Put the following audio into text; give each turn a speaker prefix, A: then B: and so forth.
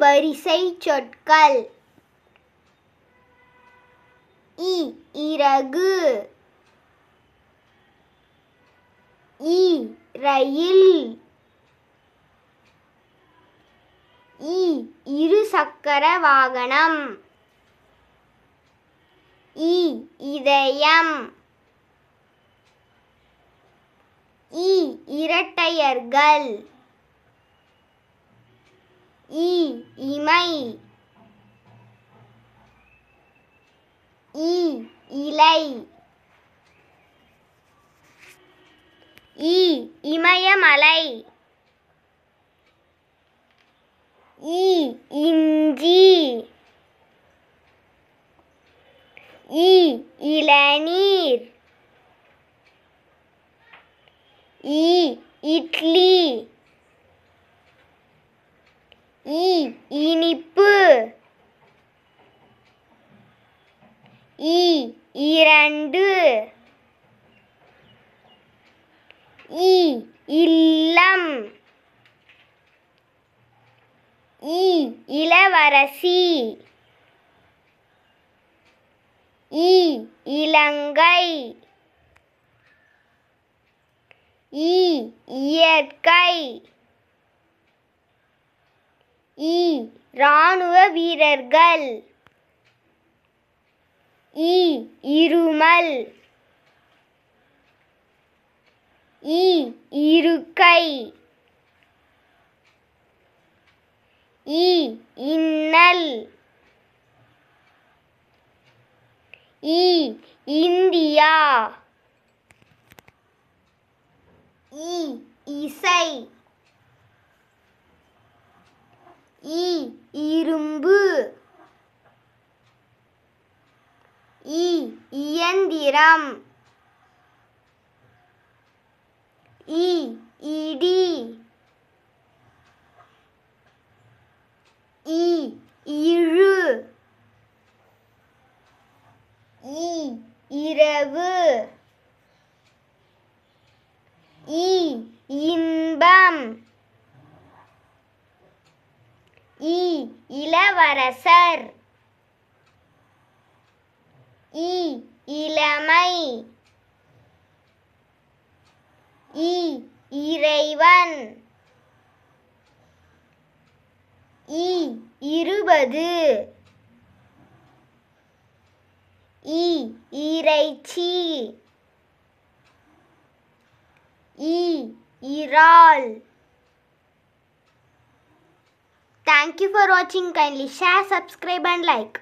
A: வரிசை சொற்கள். இறகு, ரயில், இருசக்கர வாகனம், இதயம், இரட்டையர்கள், இமை, இலை, இமயமலை, இஞ்சி, இளநீர், இட்லி, இனிப்பு, இரண்டு, இல்லம், இளவரசி, இலங்கை, இயற்கை, இராணுவ வீரர்கள், இருமல், இருக்கை, இன்னல், இந்தியா, இசை, இரும்பு, இயந்திரம், இடி, இழு, இரவு, இன்பம், இளவரசர், இளமை, இறைவன், இருபது, இறைச்சி, இறால். Thank you for watching. Kindly share, subscribe and like.